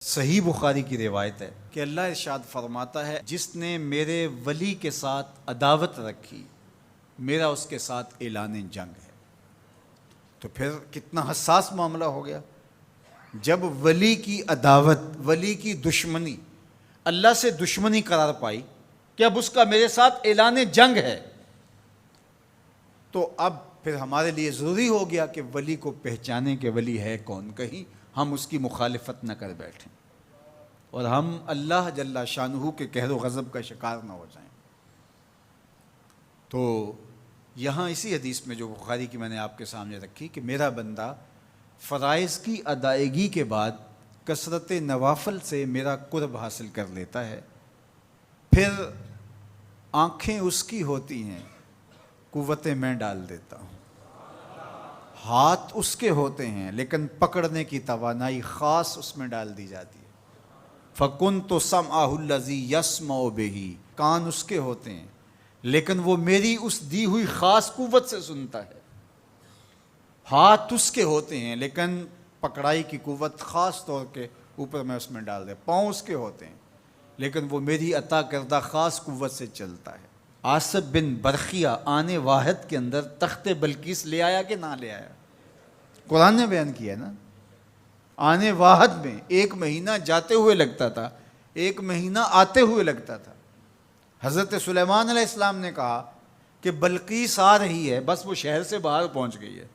صحیح بخاری کی روایت ہے کہ اللہ ارشاد فرماتا ہے، جس نے میرے ولی کے ساتھ عداوت رکھی میرا اس کے ساتھ اعلان جنگ ہے۔ تو پھر کتنا حساس معاملہ ہو گیا جب ولی کی عداوت، ولی کی دشمنی، اللہ سے دشمنی قرار پائی کہ اب اس کا میرے ساتھ اعلان جنگ ہے۔ تو اب پھر ہمارے لیے ضروری ہو گیا کہ ولی کو پہچانیں کہ ولی ہے کون، کہیں ہم اس کی مخالفت نہ کر بیٹھیں اور ہم اللہ جل شانہ کے قہر و غضب کا شکار نہ ہو جائیں۔ تو یہاں اسی حدیث میں جو بخاری کی میں نے آپ کے سامنے رکھی کہ میرا بندہ فرائض کی ادائیگی کے بعد کثرت نوافل سے میرا قرب حاصل کر لیتا ہے، پھر آنکھیں اس کی ہوتی ہیں، قوتیں میں ڈال دیتا ہوں، ہاتھ اس کے ہوتے ہیں لیکن پکڑنے کی توانائی خاص اس میں ڈال دی جاتی ہے۔ فَكُنْتُ سَمْعَهُ الَّذِي يَسْمَعُ بِهِ، کان اس کے ہوتے ہیں لیکن وہ میری اس دی ہوئی خاص قوت سے سنتا ہے۔ ہاتھ اس کے ہوتے ہیں لیکن پکڑائی کی قوت خاص طور کے اوپر میں اس میں ڈال دے۔ پاؤں اس کے ہوتے ہیں لیکن وہ میری عطا کردہ خاص قوت سے چلتا ہے۔ آصف بن برخیہ آنے واحد کے اندر تخت بلقیس لے آیا کہ نہ لے آیا؟ قرآن نے بیان کیا نا، آنے واحد میں 1 مہینہ جاتے ہوئے لگتا تھا، 1 مہینہ آتے ہوئے لگتا تھا۔ حضرت سلیمان علیہ السلام نے کہا کہ بلقیس آ رہی ہے، بس وہ شہر سے باہر پہنچ گئی ہے،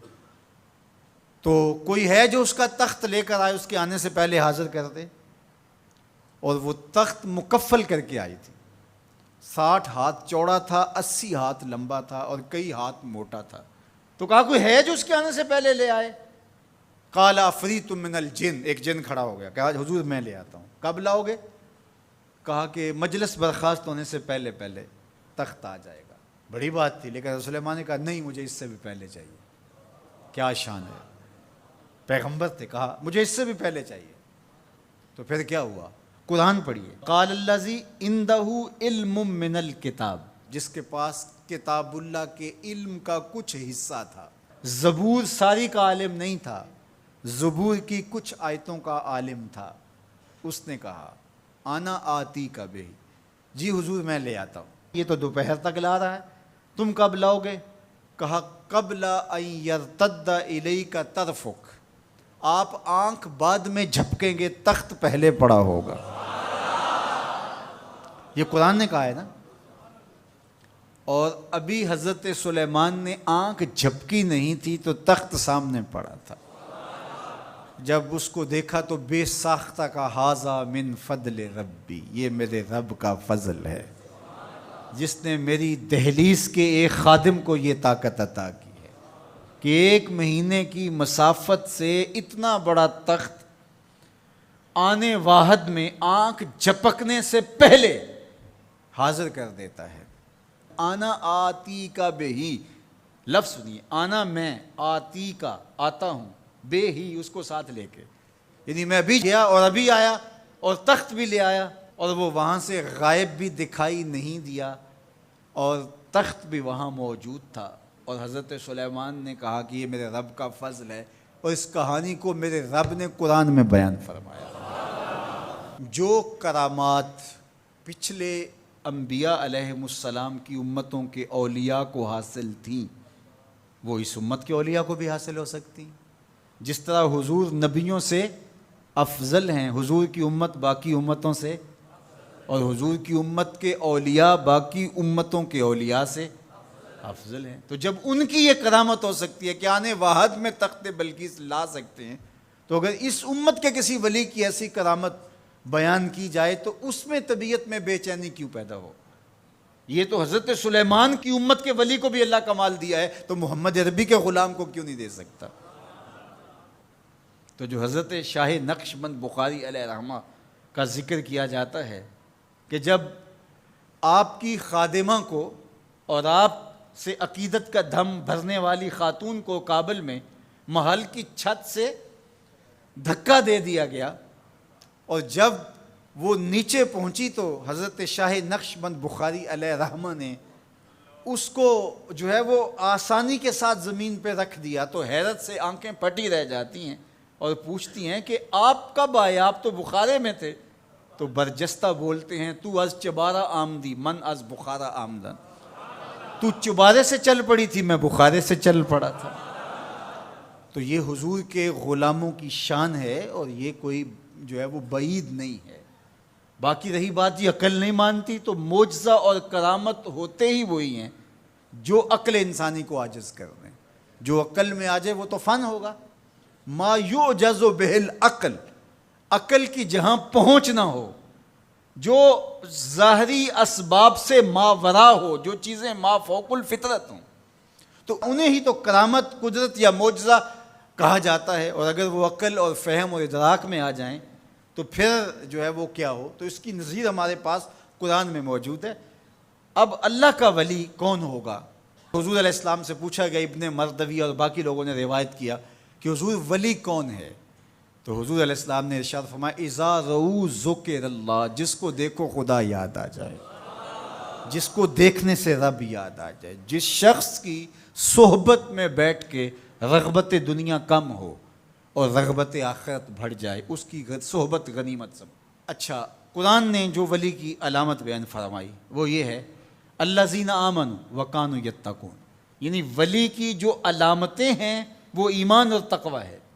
تو کوئی ہے جو اس کا تخت لے کر آئے، اس کے آنے سے پہلے حاضر کر دے۔ اور وہ تخت مکفل کر کے آئی تھی، 60 ہاتھ چوڑا تھا، 80 ہاتھ لمبا تھا اور کئی ہاتھ موٹا تھا۔ تو کہا کوئی ہے جو اس کے آنے سے پہلے لے آئے؟ قال عفریت من الجن، ایک جن کھڑا ہو گیا، کہا حضور میں لے آتا ہوں۔ کب لاؤ گے؟ کہا کہ مجلس برخاست ہونے سے پہلے پہلے تخت آ جائے گا۔ بڑی بات تھی، لیکن رسول اللہ نے کہا نہیں، مجھے اس سے بھی پہلے چاہیے۔ کیا شان ہے، پیغمبر تھے، کہا مجھے اس سے بھی پہلے چاہیے۔ تو پھر کیا ہوا؟ قرآن پڑھیے، قال الذی عندہ علم من الکتاب، جس کے پاس کتاب اللہ کے علم کا کچھ حصہ تھا۔ زبور ساری کا عالم نہیں تھا، زبور کی کچھ آیتوں کا عالم تھا۔ اس نے کہا انا آتی کا بہ، جی حضور میں لے آتا ہوں۔ یہ تو دوپہر تک لا رہا ہے، تم کب لاؤ گے؟ کہا قبل ان یرتد الیک طرفک، آپ آنکھ بعد میں جھپکیں گے، تخت پہلے پڑا ہوگا۔ یہ قرآن نے کہا ہے نا۔ اور ابھی حضرت سلیمان نے آنکھ جھپکی نہیں تھی تو تخت سامنے پڑا تھا۔ جب اس کو دیکھا تو بے ساختہ کا ھذا من فضل ربی، یہ میرے رب کا فضل ہے جس نے میری دہلیز کے ایک خادم کو یہ طاقت عطا کی ہے کہ 1 مہینے کی مسافت سے اتنا بڑا تخت آنے واحد میں آنکھ جھپکنے سے پہلے حاضر کر دیتا ہے۔ آنا آتی کا بے ہی، لفظ سنیے، آنا میں، آتی کا آتا ہوں، بے ہی اس کو ساتھ لے کے، یعنی میں ابھی گیا اور ابھی آیا اور تخت بھی لے آیا، اور وہ وہاں سے غائب بھی دکھائی نہیں دیا اور تخت بھی وہاں موجود تھا۔ اور حضرت سلیمان نے کہا کہ یہ میرے رب کا فضل ہے، اور اس کہانی کو میرے رب نے قرآن میں بیان فرمایا۔ جو کرامات پچھلے انبیاء علیہم السلام کی امتوں کے اولیاء کو حاصل تھیں، وہ اس امت کے اولیاء کو بھی حاصل ہو سکتی ہیں۔ جس طرح حضور نبیوں سے افضل ہیں، حضور کی امت باقی امتوں سے، اور حضور کی امت کے اولیاء باقی امتوں کے اولیاء سے افضل ہیں۔ تو جب ان کی یہ کرامت ہو سکتی ہے کہ آنے واحد میں تخت بلقیس لا سکتے ہیں، تو اگر اس امت کے کسی ولی کی ایسی کرامت بیان کی جائے تو اس میں طبیعت میں بے چینی کیوں پیدا ہو؟ یہ تو حضرت سلیمان کی امت کے ولی کو بھی اللہ کمال دیا ہے، تو محمد عربی کے غلام کو کیوں نہیں دے سکتا؟ تو جو حضرت شاہ نقشبند بخاری علیہ رحمہ کا ذکر کیا جاتا ہے کہ جب آپ کی خادمہ کو اور آپ سے عقیدت کا دھم بھرنے والی خاتون کو کابل میں محل کی چھت سے دھکا دے دیا گیا، اور جب وہ نیچے پہنچی تو حضرت شاہ نقشبند بخاری علیہ رحمہ نے اس کو جو ہے وہ آسانی کے ساتھ زمین پہ رکھ دیا، تو حیرت سے آنکھیں پھٹی رہ جاتی ہیں اور پوچھتی ہیں کہ آپ کب آئے، آپ تو بخارے میں تھے؟ تو برجستہ بولتے ہیں تو از چبارہ آمدی من از بخارا آمدن، تو چبارے سے چل پڑی تھی، میں بخارے سے چل پڑا تھا۔ تو یہ حضور کے غلاموں کی شان ہے، اور یہ کوئی جو ہے وہ بعید نہیں ہے۔ باقی رہی بات یہ عقل نہیں مانتی، تو معجزہ اور کرامت ہوتے ہی وہی ہیں جو عقل انسانی کو عاجز کر دیں۔ جو عقل میں آ جائے وہ تو فن ہوگا۔ ما یعجز بہ العقل، عقل کی جہاں پہنچ نہ ہو، جو ظاہری اسباب سے ماورا ہو، جو چیزیں ما فوق الفطرت ہوں، تو انہیں ہی تو کرامت، قدرت یا معجزہ کہا جاتا ہے۔ اور اگر وہ عقل اور فہم اور ادراک میں آ جائیں تو پھر جو ہے وہ کیا ہو۔ تو اس کی نظیر ہمارے پاس قرآن میں موجود ہے۔ اب اللہ کا ولی کون ہوگا؟ حضور علیہ السلام سے پوچھا گیا، ابن مردوی اور باقی لوگوں نے روایت کیا کہ حضور ولی کون ہے؟ تو حضور علیہ السلام نے ارشاد فرمایا، اذا رؤوا ذکر اللہ، جس کو دیکھو خدا یاد آ جائے، جس کو دیکھنے سے رب یاد آ جائے، جس شخص کی صحبت میں بیٹھ کے رغبت دنیا کم ہو اور رغبت آخرت بڑھ جائے، اس کی صحبت غنیمت سمجھ۔ اچھا، قرآن نے جو ولی کی علامت بیان فرمائی وہ یہ ہے، الذین آمنوا وکانوا یتقون، یعنی ولی کی جو علامتیں ہیں وہ ایمان اور تقوی ہے۔